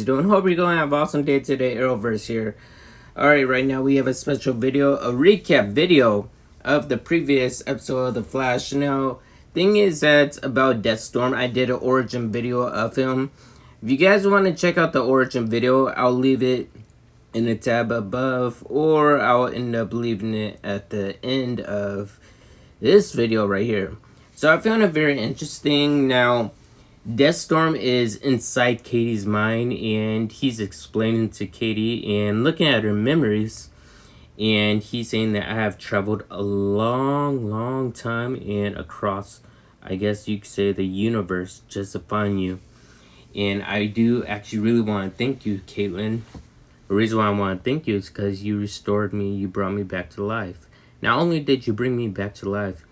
doing? Hope you're going to have an awesome day today. Arrowverse here. Alright, right now we have a special video, a recap video of the previous episode of The Flash. Now, thing is that about Deathstorm, I did an origin video of him. If you guys want to check out the origin video, I'll leave it in the tab above, or I'll end up leaving it at the end of this video right here. So I found it very interesting. Now, Deathstorm is inside Katie's mind, and he's explaining to Katie and looking at her memories, and he's saying that I have traveled a long time and across, I guess you could say, the universe just to find you. And I do actually really want to thank you, Caitlin. The reason why I want to thank you is because you restored me, you brought me back to life. Not only did you bring me back to life,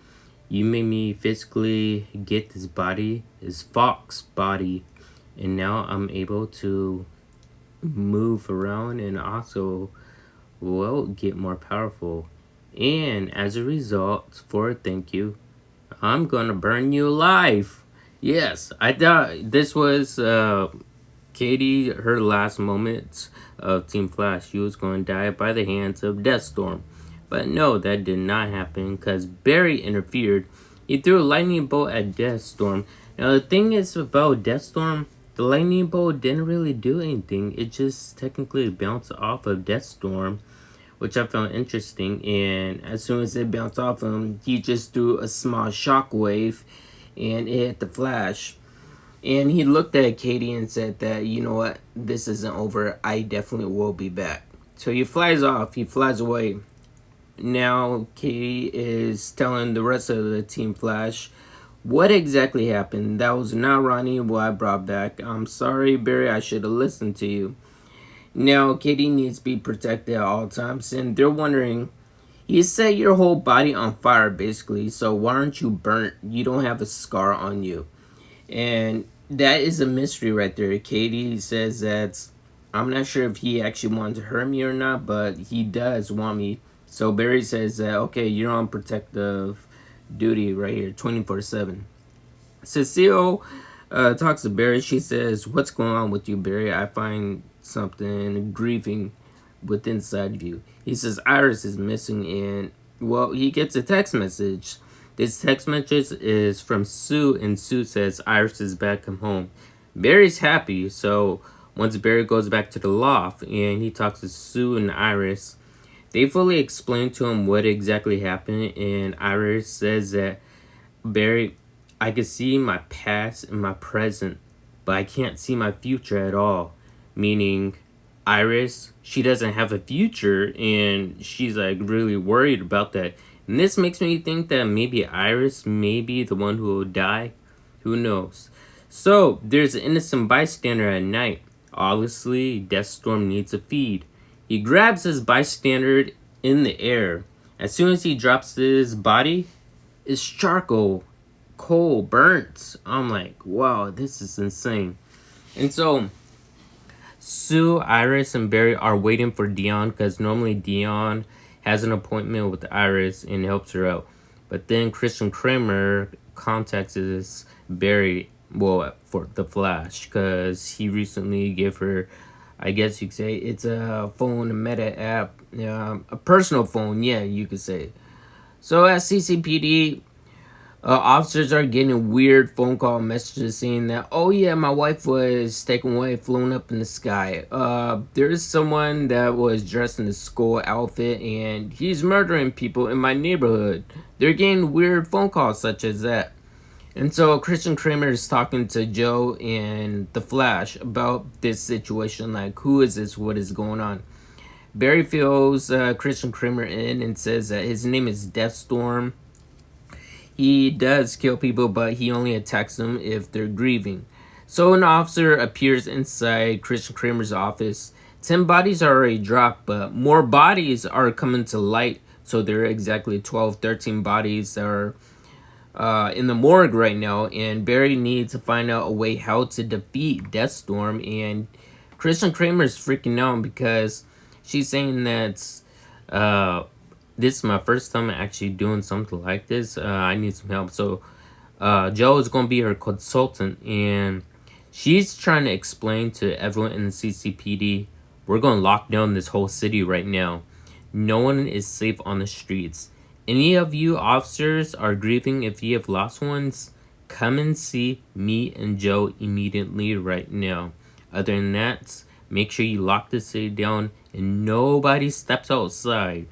you made me physically get this body, this fox body, and now I'm able to move around and also, well, get more powerful. And as a result, for a thank you, I'm gonna burn you alive. Yes, I thought this was Katie, her last moments of Team Flash. She was going to die by the hands of Deathstorm. But no, that did not happen because Barry interfered. He threw a lightning bolt at Deathstorm. Now the thing is about Deathstorm, the lightning bolt didn't really do anything. It just technically bounced off of Deathstorm, which I found interesting. And as soon as it bounced off him, he just threw a small shockwave and it hit the Flash. And he looked at Katie and said that, you know what, this isn't over. I definitely will be back. So he flies off. He flies away. Now Katie is telling the rest of the Team Flash what exactly happened. That was not Ronnie who I brought back. I'm sorry, Barry. I should have listened to you. Now Katie needs to be protected at all times. And they're wondering, you set your whole body on fire basically. So why aren't you burnt? You don't have a scar on you. And that is a mystery right there. Katie says that I'm not sure if he actually wanted to hurt me or not, but he does want me. So Barry says that, okay, you're on protective duty right here, 24/7. Cecile talks to Barry. She says, what's going on with you, Barry? I find something grieving within inside of you. He says Iris is missing, and, well, he gets a text message. This text message is from Sue, and Sue says Iris is back home. Barry's happy, so once Barry goes back to the loft and he talks to Sue and Iris, they fully explain to him what exactly happened, and Iris says that, Barry, I can see my past and my present, but I can't see my future at all. Meaning, Iris, she doesn't have a future, and she's like really worried about that. And this makes me think that maybe Iris may be the one who will die. Who knows? So, there's an innocent bystander at night. Obviously, Deathstorm needs a feed. He grabs his bystander in the air. As soon as he drops his body, it's charcoal, coal, burnt. I'm like, wow, this is insane. And so, Sue, Iris, and Barry are waiting for Dion because normally Dion has an appointment with Iris and helps her out. But then Christian Kramer contacts Barry, well, for the Flash, because he recently gave her, I guess you could say, it's a phone, a meta app, a personal phone, yeah, you could say. So at CCPD, officers are getting weird phone call messages saying that, oh yeah, my wife was taken away, flown up in the sky. There's someone that was dressed in a school outfit and he's murdering people in my neighborhood. They're getting weird phone calls such as that. And so Christian Kramer is talking to Joe and the Flash about this situation, like, who is this, what is going on? Barry fills Christian Kramer in and says that his name is Deathstorm. He does kill people, but he only attacks them if they're grieving. So an officer appears inside Christian Kramer's office. 10 bodies are already dropped, but more bodies are coming to light. So there are exactly 12, 13 bodies that are in the morgue right now, and Barry needs to find out a way how to defeat Deathstorm. And Christian Kramer is freaking out because she's saying that this is my first time actually doing something like this. I need some help. So Joe is going to be her consultant, and She's trying to explain to everyone in the CCPD, we're going to lock down this whole city right now. No one is safe on the streets. Any of you officers are grieving if you have lost ones, come and see me and Joe immediately right now. Other than that, make sure you lock the city down and nobody steps outside.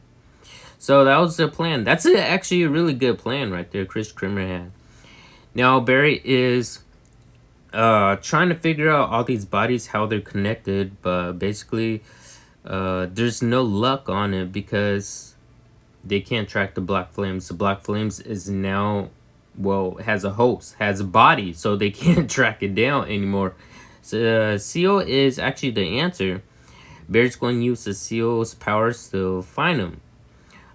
So that was the plan. That's actually a really good plan right there Chris Krimmer had. Now Barry is trying to figure out all these bodies, how they're connected, but basically there's no luck on it because they can't track the Black Flames. The Black Flames is now, well, has a host, has a body, so they can't track it down anymore. So Seal is actually the answer. Barry's going to use the Seal's powers to find him.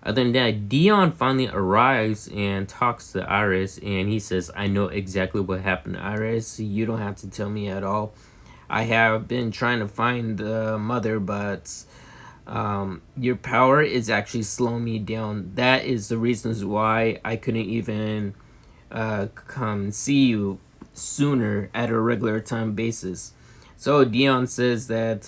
Other than that, Dion finally arrives and talks to Iris, and he says, I know exactly what happened to Iris. You don't have to tell me at all. I have been trying to find the mother, but your power is actually slowing me down. That is the reasons why I couldn't even come see you sooner at a regular time basis. So Dion says that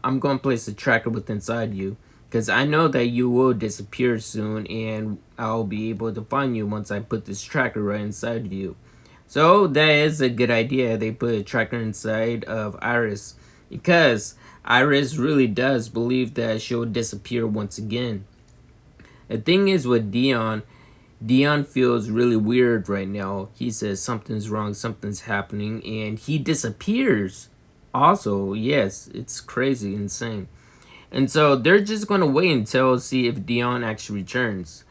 I'm going to place a tracker within inside you, because I know that you will disappear soon, and I'll be able to find you once I put this tracker right inside of you. So that is a good idea. They put a tracker inside of Iris, because Iris really does believe that she'll disappear once again. The thing is with Dion feels really weird right now. He says something's wrong, something's happening, and he disappears. Also, yes, it's crazy, insane. And so they're just going to wait until see if Dion actually returns.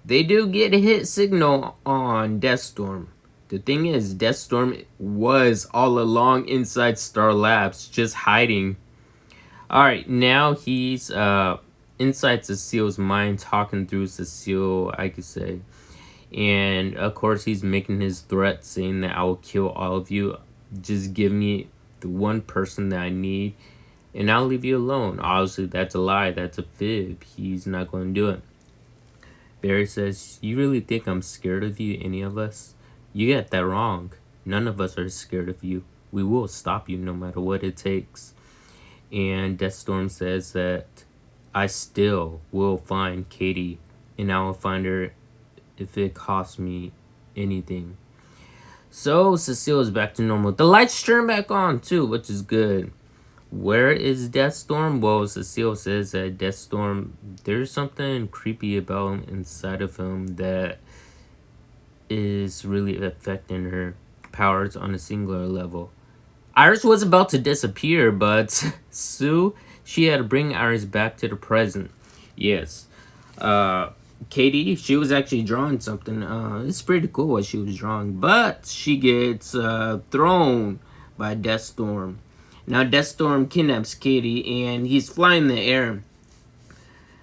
They do get a hit signal on Deathstorm. The thing is, Deathstorm was all along inside Star Labs, just hiding. Alright, now he's inside Cecile's mind, talking through Cecile, I could say. And of course, he's making his threat, saying that I will kill all of you. Just give me the one person that I need, and I'll leave you alone. Obviously, that's a lie. That's a fib. He's not going to do it. Barry says, you really think I'm scared of you, any of us? You get that wrong. None of us are scared of you. We will stop you no matter what it takes. And Deathstorm says that I still will find Katie, and I will find her if it costs me anything. So Cecile is back to normal. The lights turn back on too, which is good. Where is Deathstorm? Well, Cecile says that Deathstorm, there's something creepy about him inside of him that is really affecting her powers on a singular level. Iris was about to disappear, but Sue, she had to bring Iris back to the present. Yes. Katie, she was actually drawing something. It's pretty cool what she was drawing, but she gets thrown by Deathstorm. Now Deathstorm kidnaps Katie, and he's flying in the air.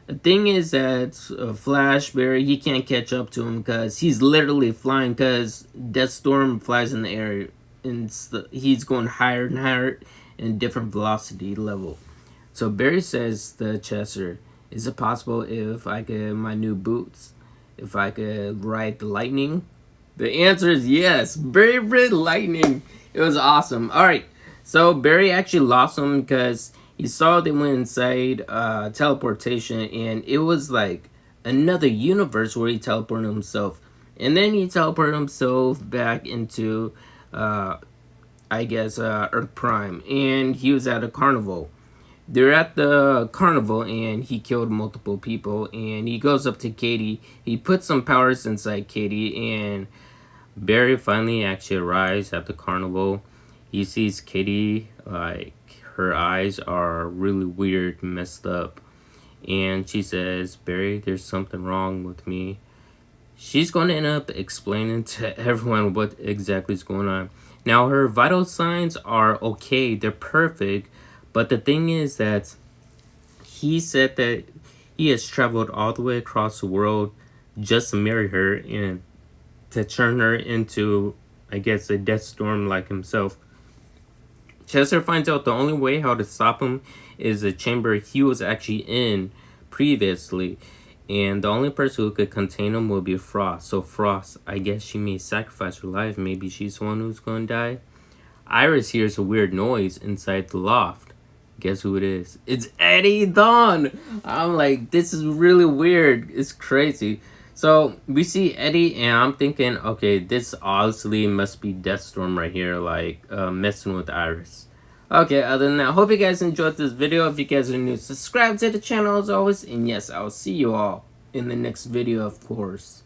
The thing is that Flashberry, he can't catch up to him because he's literally flying, because Deathstorm flies in the air, and he's going higher and higher in different velocity level. So Barry says to Chester, is it possible if I could my new boots, if I could ride the lightning? The answer is yes. Barry rid lightning. It was awesome. Alright. So Barry actually lost him because he saw they went inside teleportation, and it was like another universe where he teleported himself. And then he teleported himself back into, I guess, Earth Prime. And he was at a carnival. They're at the carnival, and he killed multiple people. And he goes up to Katie. He puts some powers inside Katie, and Barry finally actually arrives at the carnival. He sees Katie, like, her eyes are really weird, messed up. And she says, Barry, there's something wrong with me. She's going to end up explaining to everyone what exactly is going on. Now, her vital signs are okay. They're perfect. But the thing is that he said that he has traveled all the way across the world just to marry her and to turn her into, I guess, a Deathstorm like himself. Chester finds out the only way how to stop him is the chamber he was actually in previously. And the only person who could contain him will be Frost. So Frost, I guess she may sacrifice her life. Maybe she's the one who's going to die. Iris hears a weird noise inside the loft. Guess who it is? It's Eddie Dawn! I'm like, this is really weird. It's crazy. So we see Eddie, and I'm thinking, okay, this obviously must be Deathstorm right here, like messing with Iris. Okay, other than that, hope you guys enjoyed this video. If you guys are new, subscribe to the channel as always. And yes, I'll see you all in the next video, of course.